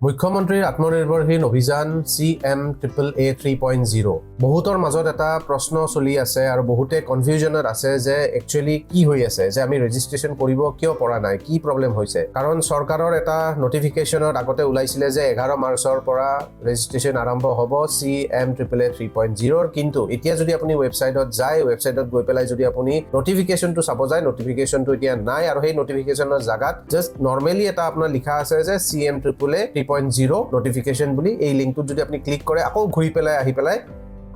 মুখ্যমন্ত্ৰীৰ আত্মনিৰ্ভৰশীল অভিযান CMAAA 3.0 বহুতৰ মাজত এটা প্ৰশ্ন চলি আছে আৰু বহুতে কনফিউজনত আছে যে একচুয়ালি কি হৈ আছে যে আমি ৰেজিষ্ট্ৰেচন কৰিব কিয় পৰা নাই কি প্ৰবলেম হৈছে কাৰণ চৰকাৰৰ এটা নটিফিকেশনত আগতে ওলাইছিলে যে 11 মাৰ্চৰ পৰা ৰেজিষ্ট্ৰেচন আৰম্ভ হ'ব CMAAA 3.0 কিন্তু এতিয়া যদি আপুনি ওয়েবসাইটত যায় ওয়েবসাইটত গৈ পেলাই যদি আপুনি নটিফিকেশনটো চাব যায় নটিফিকেশনটো এতিয়া নাই আৰু সেই নটিফিকেশনৰ জাগাত জাস্ট নৰমালি এটা আপোনাৰ লিখা আছে যে CMAAA 3.0 notification বুলি এই লিংকটোত যদি আপনি ক্লিক কৰে আকৌ ঘুৰি পেলাই আহি পেলাই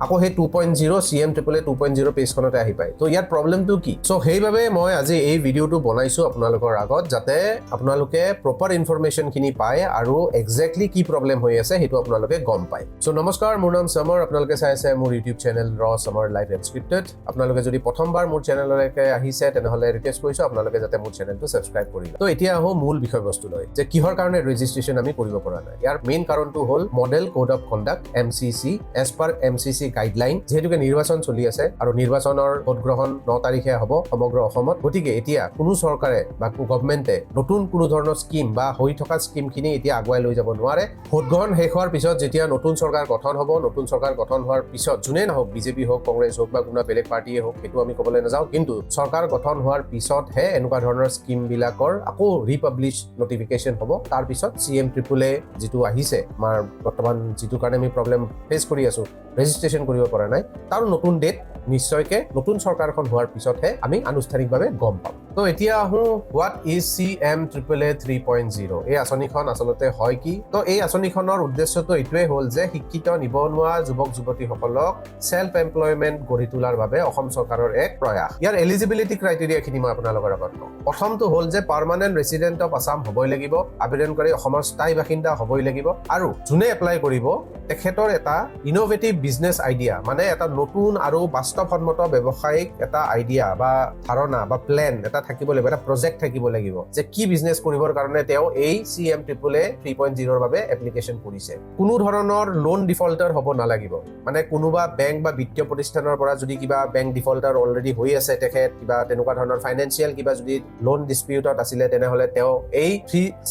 আকৌ হে 2.0 CMAAA 2.0 পেজখনতে আহি পায় তো ইয়াৰ প্ৰবলেমটো কি সো হেইভাবে মই আজি এই ভিডিওটো বনাইছো আপোনালোকৰ আগত যাতে আপোনালোকে প্ৰপাৰ ইনফৰমেশন খিনি পায় আৰু এক্স্যাক্টলি কি প্ৰবলেম হৈ আছে হেতু আপোনালোকে গম পায় সো নমস্কাৰ মোৰ নাম সমৰ আপোনালোকে চাই আছে মোৰ YouTube channel RawSamar live Unscripted আপোনালোকে যদি প্ৰথমবাৰ মোৰ চেনেললৈকে আহিছে তেনেহলে ৰিকুৱেষ্ট কৰিছো আপোনালোকে যাতে মোৰ চেনেলটো সাবস্ক্ৰাইব কৰি লয় তো এতিয়া আহো মূল বিষয়বস্তু লৈ যে কিহৰ কাৰণে ৰেজিষ্ট্ৰেচন আমি কৰিব পৰা নাই ইয়াৰ মেইন কাৰণটো হ'ল model code of conduct MCC as per MCC guideline যেহেতুকে নিৰ্বাচন চলি আছে আৰু নিৰ্বাচনৰ ভোটগ্ৰহণ 9 তাৰিখে হ'ব সমগ্ৰ অসমত গতিকে এতিয়া কোনো চৰকাৰে বা গভৰ্ণমেণ্টে নতুন কোনো ধৰণৰ স্কিম বা হৈ থকা স্কিমখিনি এতিয়া আগুৱাই লৈ যাব নোৱাৰে ভোটগ্ৰহণ শেষ হোৱাৰ পিছত যেতিয়া নতুন চৰকাৰ গঠন হ'ব নতুন চৰকাৰ গঠন হোৱাৰ পিছত যোনে নহওক বিজেপি হওক কংগ্ৰেছ হওক বা কোনো বেলেগ পাৰ্টিয়ে হওক সেইটো আমি ক'বলৈ নাযাওঁ কিন্তু চৰকাৰ গঠন হোৱাৰ পিছতহে এনেকুৱা ধৰণৰ স্কিম বিলাকৰ আকৌ ৰিপাব্লিছ নটিফিকেশন হ'ব তাৰ পিছত CMAAA যিটো আহিছে আমাৰ বৰ্তমান যিটো কাৰণে আমি প্ৰবলেম ফেচ কৰি আছো ৰেজিষ্ট্ৰেচন কৰিব পৰা নাই তাৰ নতুন ডেট নিশ্চয়কে নতুন চৰকাৰখন হোৱাৰ পিছতহে আমি আনুষ্ঠানিকভাৱে গম পাম তো এতিয়া আহো হোৱাট ইজ CMAAA 3.0 এই আঁচনিখন আসলতে হয় কি তো এই আঁচনিখনৰ উদ্দেশ্যটো এইটোৱে হ'ল যে শিক্ষিত নিবনুৱা যুৱক যুৱতীসকলক সেলফ এমপ্লয়মেন্ট গঢ়ি তোলাৰ বাবে অসম চৰকাৰৰ এক প্ৰয়াস ইয়াৰ এলিজিবিলিটি ক্ৰাইটেৰিয়া খিনি মই আপোনালোকৰ আগত কওঁ প্ৰথমটো হ'ল যে পাৰ্মানেন্ট ৰেসিডেন্ট অফ আসাম হ'বই লাগিব আবেদনকাৰী অসমৰ স্থায়ী বাসিন্দা হ'বই লাগিব আৰু যোনে এপ্লাই কৰিব তেখেতৰ এটা ইনোভেটিভ বিজনেস আইডিয়া মানে এটা নতুন আৰু বাস্তৱসন্মত ব্যৱসায়িক এটা আইডিয়া বা ধাৰণা বা প্ল্যান এটা থাকিব লাগিব এটা প্ৰজেক্ট থাকিব লাগিব যে কি বিজনেস কৰিবৰ কাৰণে তেওঁ এই CMAAA 3.0 ৰ বাবে এপ্লিকেশন কৰিছে কোনো ধৰণৰ লোন ডিফল্টাৰ হ'ব নালাগিব মানে কোনোবা বেংক বা বিত্তীয় প্ৰতিষ্ঠানৰ পৰা যদি কিবা বেংক ডিফল্টাৰ অলৰেডি হৈ আছে তেখেত কিবা তেনেকুৱা ধৰণৰ ফাইনান্সিয়াল কিবা যদি লোন ডিসপিউটত আছিলে তেনেহলে তেওঁ এই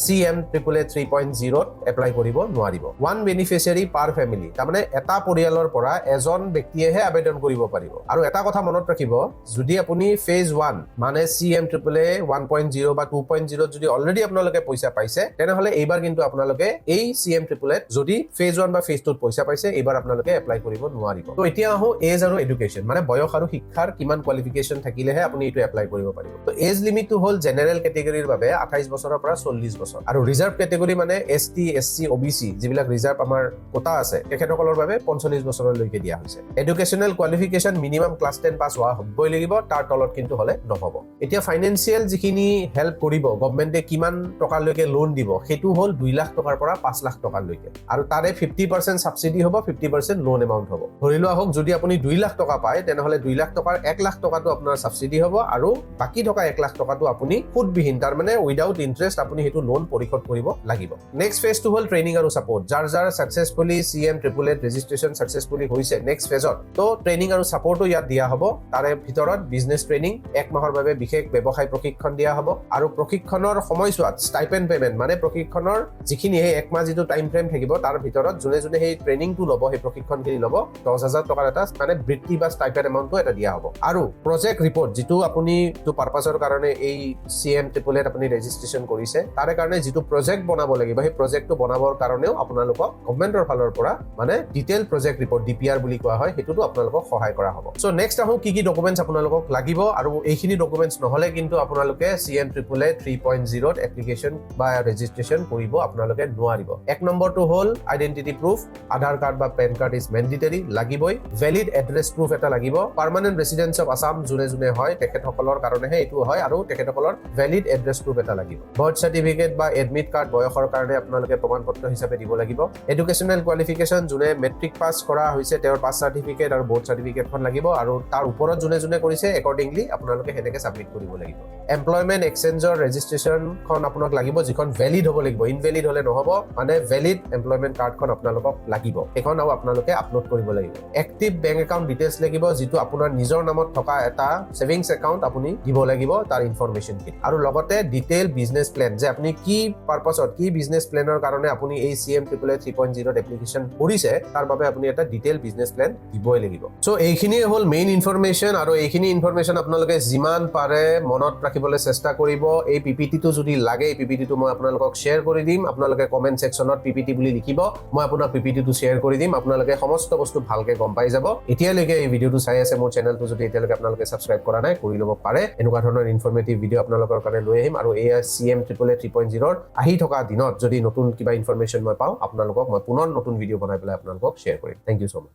CMAAA 3.0 ত এপ্লাই কৰিব নোৱাৰিব ওয়ান বেনিফিচিয়াৰী পাৰ ফ্যামিলি তাৰমানে এটা পৰিয়ালৰ পৰা এজন ব্যক্তিয়েহে আবেদন কৰিব পাৰিব আৰু এটা কথা মনত ৰাখিব যদি আপুনি ফেজ 1 মানে CMAAA 1.0 বা 2.0 যদি অলৰেডি আপোনালোকে পইচা পাইছে তেনেহলে এইবাৰ কিন্তু আপোনালোকে এই CMAAA যদি ফেজ 1 বা ফেজ 2 ত পইচা পাইছে এইবাৰ আপোনালোকে এপ্লাই কৰিব নোৱাৰিব তো এতিয়া আহো এজ আৰু এডুকেশ্যন মানে বয়স আৰু শিক্ষাৰ কিমান কোৱালিফিকেশন থাকিলেহে আপুনি এটো এপ্লাই কৰিব পাৰিব তো এজ লিমিটটো হ'ল জেনাৰেল কেটেগৰীৰ বাবে 28 বছৰৰ পৰা 40 বছৰ আৰু ৰিজাৰ্ভ কেটেগৰী মানে ST SC OBC যিবিলাক ৰিজাৰ্ভ আমাৰ কোটা আছে তেখেতসকলৰ বাবে 45 বছৰলৈকে দিয়া হৈছে educational qualification minimum class 10 pass হোৱা হ'বই লাগিব তাৰ তলত কিন্তু হলে নহব এতিয়া ফাইনান্সিয়াল যিখিনি হেল্প কৰিব গভৰ্ণমেণ্টে কিমান টকালৈকে লোন দিব হেতু হ'ল 2 লাখ টকাৰ পৰা 5 লাখ টকালৈকে আৰু তাৰে 50% সাবসিডি হ'ব 50% লোন এমাউন্ট হ'ব ধৰিলোৱা হোক যদি আপুনি 2 লাখ টকা পায় তেনেহলে 2 লাখ টকাৰ 1 লাখ টকাটো আপোনাৰ সাবসিডি হ'ব আৰু বাকি থকা 1 লাখ টকাটো আপুনি সুদবিহীন তাৰ মানে উইদাউট ইন্টাৰেষ্ট আপুনি হেতু লোন পৰিশোধ কৰিব লাগিব নেক্সট ফেজটো হ'ল ট্ৰেইনিং আৰু সাপোৰ্ট যাৰ সাকসেসফুলি CMAAA ৰেজিষ্ট্ৰেচন সাকসেসফুলি হৈছে নেক্সট ফেজত তো ট্ৰেইনিং আৰু সাপোৰ্টও ইয়াত দিয়া হ'ব তাৰে ভিতৰত বিজনেস ট্ৰেইনিং 1 মাহৰ বাবে বিশেষ ব্যৱসায় প্ৰশিক্ষণ দিয়া হ'ব আৰু প্ৰশিক্ষণৰ সময়ছোৱাত স্টাইপেন্ড পেমেন্ট মানে প্ৰশিক্ষণৰ যিখিনি এই 1 মাহ যিটো টাইম ফ্ৰেম থাকিব তাৰ ভিতৰত যোনে যোনে সেই ট্ৰেইনিংটো ল'ব সেই প্ৰশিক্ষণখিনি ল'ব 10000 টকাৰ এটা মানে বৃত্তি বা স্টাইপেন্ড এমাউন্টটো এটা দিয়া হ'ব আৰু প্ৰজেক্ট ৰিপৰ্ট যিটো আপুনি তো পাৰপাসৰ কাৰণে এই CMAAA আপুনি ৰেজিষ্ট্ৰেচন কৰিছে তাৰে কাৰণে যিটো প্ৰজেক্ট বনাব লাগিব সেই প্ৰজেক্টটো বনাবৰ কাৰণেও আপোনালোকক গভৰ্ণমেণ্টৰ ফালৰ পৰা মানে ডিটেইল প্ৰজেক্ট ৰিপৰ্ট DPR বুলি কোৱা হয় হেতুটো আপোনালোকক সহায় কৰা হ'ব সো নেক্সট আহো কি ডকুমেন্টস আপোনালোকক লাগিব আৰু এইখিনি ডকুমেন্টস নহলে কিন্তু আপোনালোকে CMAAA 3.0 ত এপ্লিকেশন বা ৰেজিষ্ট্ৰেচন কৰিব আপোনালোকে নোৱাৰিব এক নম্বৰটো হ'ল আইডেন্টিটি প্ৰুফ আধাৰ কাৰ্ড বা পেন কাৰ্ড ইজ মেন্ডেটৰী লাগিবই ভ্যালিড এড্ৰেছ প্ৰুফ এটা লাগিব পাৰ্মানেন্ট ৰেসিডেন্স অফ আসাম যোনে হয় তেখেতসকলৰ কাৰণেহে এটো হয় আৰু তেখেতসকলৰ ভ্যালিড এড্ৰেছ প্ৰুফ এটা লাগিব বাৰ্থ সাৰ্টিফিকেট বা এডমিট কাৰ্ড বয়সৰ কাৰণে আপোনালোকে প্ৰমাণপত্ৰ হিচাপে দিব লাগিব এডুকেশনাল কোৱালিফিকেশন যোনে মেট্ৰিক পাস কৰা হৈছে তেওঁৰ পাস সাৰ্টিফিকেট আৰু বোৰ্ড সাৰ্টিফিকেটখন লাগিব আৰু তাৰ ওপৰত যোনে কৰিছে একৰ্ডিংলি আপোনালোকে হেনেকে সাবমিট কৰিব লাগিব এমপ্লয়মেন্ট এক্সচেঞ্জৰ ৰেজিষ্ট্ৰেশ্যনখন আপোনাক লাগিব যিখন ভ্যালিড হ'ব লাগিব ইনভ্যালিড হলে নহব মানে ভ্যালিড এমপ্লয়মেন্ট কাৰ্ডখন আপোনালোকক লাগিব এখন আৰু আপোনালোকে আপলোড কৰিব লাগিব এক্টিভ বেংক একাউণ্ট ডিটেইলছ লাগিব যিটো আপোনাৰ নিজৰ নামত থকা এটা সেভিংস একাউণ্ট আপুনি দিব লাগিব তাৰ ইনফৰমেশন কি আৰু লগতে ডিটেইল বিজনেস প্ল্যান যে আপুনি কি পাৰপাসত কি বিজনেস প্ল্যানৰ কাৰণে আপুনি এই CMAAA 3.0 এপ্লিকেশন কৰিছে তাৰ বাবে আপুনি এটা ডিটেইল বিজনেস প্ল্যান দিবই লাগিব সো এইখিনি হ'ল মেইন ইনফৰমেশন আৰু এইখিনি ইনফৰমেশন আপোনালোকে যিমান পাৰে মনত ৰাখিবলৈ চেষ্টা কৰিব এই পিপিটিটো যদি লাগে এই পিপিটিটো মই আপোনালোকক শেয়াৰ কৰি দিম আপোনালোকে কমেন্ট সেকশনত পিপিটি বুলি লিখিব মই আপোনাক পিপিটিটো শেয়াৰ কৰি দিম আপোনালোকে সমস্ত বস্তু ভালকে গম পাই যাব এতিয়ালৈকে এই ভিডিওটো চাই আছে মোৰ চেনেলটো যদি এতিয়ালৈকে আপোনালোকে সাবস্ক্ৰাইব কৰা নাই কৰি ল'ব পাৰে এনেকুৱা ধৰণৰ ইনফৰমেটিভ ভিডিও আপোনালোকৰ কাৰণে লৈ আহিম আৰু এয়া CMAAA 3.0 আহি থকা দিনত যদি নতুন কিবা ইনফৰমেশন মই পাওঁ আপোনালোকক মই পুনৰ নতুন ভিডিও বনাই পেলাই আপোনালোকক শেয়াৰ কৰিম থ্যাংক ইউ সো মাচ